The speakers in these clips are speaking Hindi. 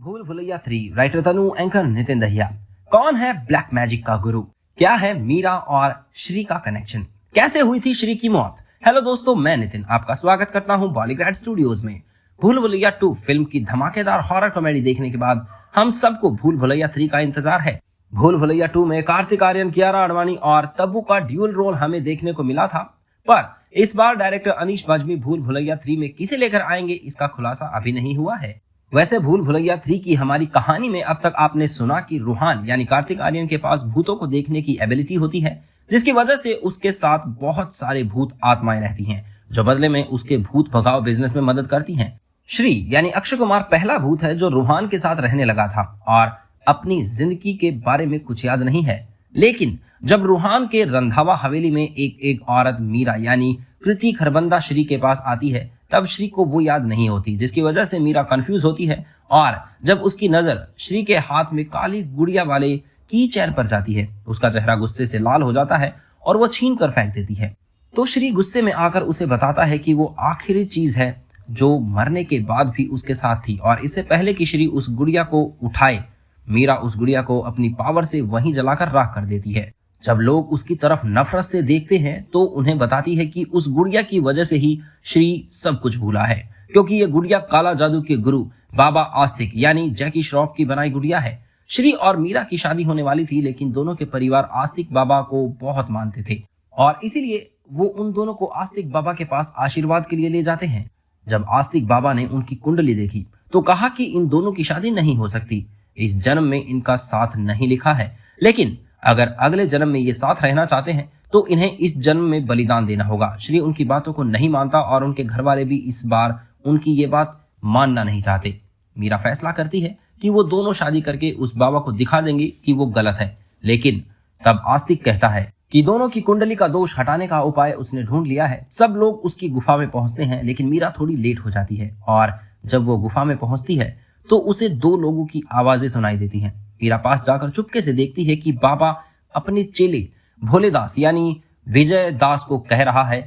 भूल भुलैया 3 राइटर तनु, एंकर नितिन दहिया। कौन है ब्लैक मैजिक का गुरु? क्या है मीरा और श्री का कनेक्शन? कैसे हुई थी श्री की मौत? हेलो दोस्तों, मैं नितिन आपका स्वागत करता हूं बॉलीग्रैड स्टूडियोज में। भूल भुलैया 2 फिल्म की धमाकेदार हॉरर कॉमेडी देखने के बाद हम सबको भूल भुलैया 3 का इंतजार है। भूल भुलैया 2 में कार्तिक आर्यन, कियारा आडवाणी और तब्बू का ड्यूल रोल हमें देखने को मिला था, पर इस बार डायरेक्टर अनीश बाजमी भूल भुलैया 3 में किसे लेकर आएंगे इसका खुलासा अभी नहीं हुआ है। वैसे भूल भुलैया 3 की हमारी कहानी में अब तक आपने सुना कि रूहान यानी कार्तिक आर्यन के पास भूतों को देखने की एबिलिटी होती है, जिसकी वजह से उसके साथ बहुत सारे भूत आत्माएं रहती हैं, जो बदले में उसके भूत भगाओ बिजनेस में मदद करती हैं। श्री यानी अक्षय कुमार पहला भूत है जो रूहान के साथ रहने लगा था और अपनी जिंदगी के बारे में कुछ याद नहीं है। लेकिन जब रूहान के रंधावा हवेली में एक औरत मीरा यानी कृति खरबंदा श्री के पास आती है, तब श्री को वो याद नहीं होती, जिसकी वजह से मीरा कंफ्यूज होती है और जब उसकी नजर श्री के हाथ में काली गुड़िया वाले की चैन पर जाती है, उसका चेहरा गुस्से से लाल हो जाता है और वो छीन कर फेंक देती है। तो श्री गुस्से में आकर उसे बताता है कि वो आखिरी चीज है जो मरने के बाद भी उसके साथ थी और इससे पहले कि श्री उस गुड़िया को उठाए, मीरा उस गुड़िया को अपनी पावर से वहीं जलाकर राख कर देती है। जब लोग उसकी तरफ नफरत से देखते हैं तो उन्हें बताती है कि उस गुड़िया की वजह से ही श्री सब कुछ भूला है, क्योंकि ये गुड़िया काला जादू के गुरु बाबा आस्तिक यानी जैकी श्रॉफ की बनाई गुड़िया है। श्री और मीरा की शादी होने वाली थी, लेकिन दोनों के परिवार आस्तिक बाबा को बहुत मानते थे और इसीलिए वो उन दोनों को आस्तिक बाबा के पास आशीर्वाद के लिए ले जाते हैं। जब आस्तिक बाबा ने उनकी कुंडली देखी तो कहा कि इन दोनों की शादी नहीं हो सकती, इस जन्म में इनका साथ नहीं लिखा है, लेकिन अगर अगले जन्म में ये साथ रहना चाहते हैं तो इन्हें इस जन्म में बलिदान देना होगा। श्री उनकी बातों को नहीं मानता और उनके घर वाले भी इस बार उनकी ये बात मानना नहीं चाहते। मीरा फैसला करती है कि वो दोनों शादी करके उस बाबा को दिखा देंगे कि वो गलत है, लेकिन तब आस्तिक कहता है कि दोनों की कुंडली का दोष हटाने का उपाय उसने ढूंढ लिया है। सब लोग उसकी गुफा में पहुंचते हैं, लेकिन मीरा थोड़ी लेट हो जाती है और जब वो गुफा में पहुंचती है तो उसे 2 लोगों की आवाजें सुनाई देती हैं। मीरा पास जाकर चुपके से देखती है कि बाबा अपने चेले भोलेदास यानी विजय दास को कह रहा है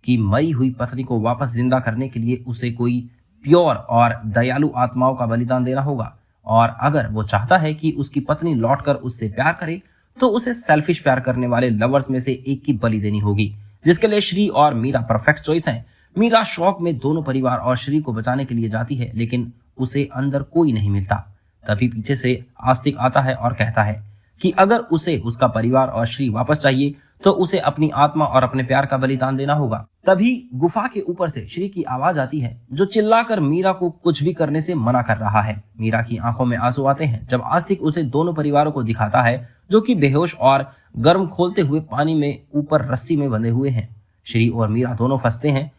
कि मरी हुई पत्नी को वापस जिंदा करने के लिए उसे कोई प्योर और दयालु आत्माओं का बलिदान देना होगा, और अगर वो चाहता है कि उसकी पत्नी लौटकर उससे प्यार करे तो उसे सेल्फिश प्यार करने वाले लवर्स में से एक की बलि देनी होगी, जिसके लिए श्री और मीरा परफेक्ट चॉइस हैं। मीरा शौक में दोनों परिवार और श्री को बचाने के लिए जाती है, लेकिन उसे अंदर कोई नहीं मिलता। तभी पीछे से आस्तिक आता है और कहता है कि अगर उसे उसका परिवार और श्री वापस चाहिए तो उसे अपनी आत्मा और अपने प्यार का बलिदान देना होगा। तभी गुफा के ऊपर से श्री की आवाज आती है जो चिल्लाकर मीरा को कुछ भी करने से मना कर रहा है। मीरा की आंखों में आंसू आते हैं जब आस्तिक उसे दोनों परिवारों को दिखाता है जो कि बेहोश और गर्म खोलते हुए पानी में ऊपर रस्सी में बंधे हुए हैं। श्री और मीरा दोनों फंसते हैं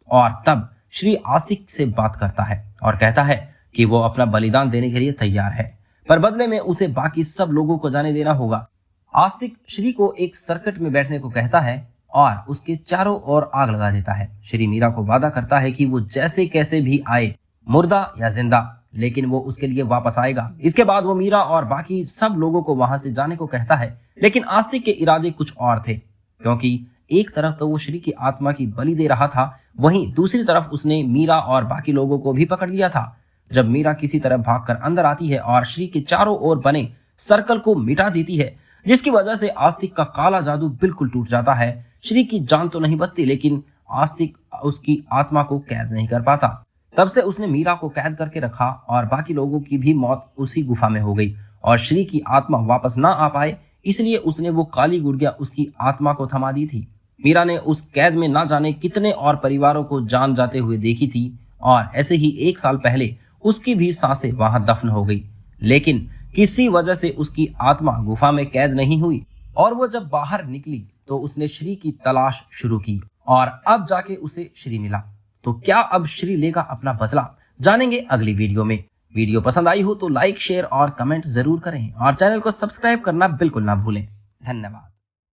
और तब श्री आस्तिक से बात करता है और कहता है कि वो अपना बलिदान देने के लिए तैयार है, पर बदले में उसे बाकी सब लोगों को जाने देना होगा। आस्तिक श्री को एक सर्कट में बैठने को कहता है और उसके चारों ओर आग लगा देता है। श्री मीरा को वादा करता है कि वो जैसे कैसे भी आए, मुर्दा या जिंदा, लेकिन वो उसके लिए वापस आएगा। इसके बाद वो मीरा और बाकी सब लोगों को वहां से जाने को कहता है, लेकिन आस्तिक के इरादे कुछ और थे, क्योंकि एक तरफ तो वो श्री की आत्मा की बलि दे रहा था, वहीं दूसरी तरफ उसने मीरा और बाकी लोगों को भी पकड़ लिया था। जब मीरा किसी तरह भागकर अंदर आती है और श्री के चारों ओर बने सर्कल को मिटा देती है, जिसकी वजह से आस्तिक का काला जादू बिल्कुल टूट जाता है। श्री की जान तो नहीं बचती, लेकिन आस्तिक उसकी आत्मा को कैद नहीं कर पाता। तब से उसने मीरा को कैद करके रखा और बाकी लोगों की भी मौत उसी गुफा में हो गई और श्री की आत्मा वापस ना आ पाए, इसलिए उसने वो काली गुड़िया उसकी आत्मा को थमा दी थी। मीरा ने उस कैद में ना जाने कितने और परिवारों को जान जाते हुए देखी थी और ऐसे ही 1 साल पहले उसकी भी सांसें वहां दफन हो गई, लेकिन किसी वजह से उसकी आत्मा गुफा में कैद नहीं हुई और वो जब बाहर निकली तो उसने श्री की तलाश शुरू की और अब जाके उसे श्री मिला। तो क्या अब श्री लेगा अपना बदला? जानेंगे अगली वीडियो में। वीडियो पसंद आई हो तो लाइक, शेयर और कमेंट जरूर करें और चैनल को सब्सक्राइब करना बिल्कुल ना भूलें। धन्यवाद।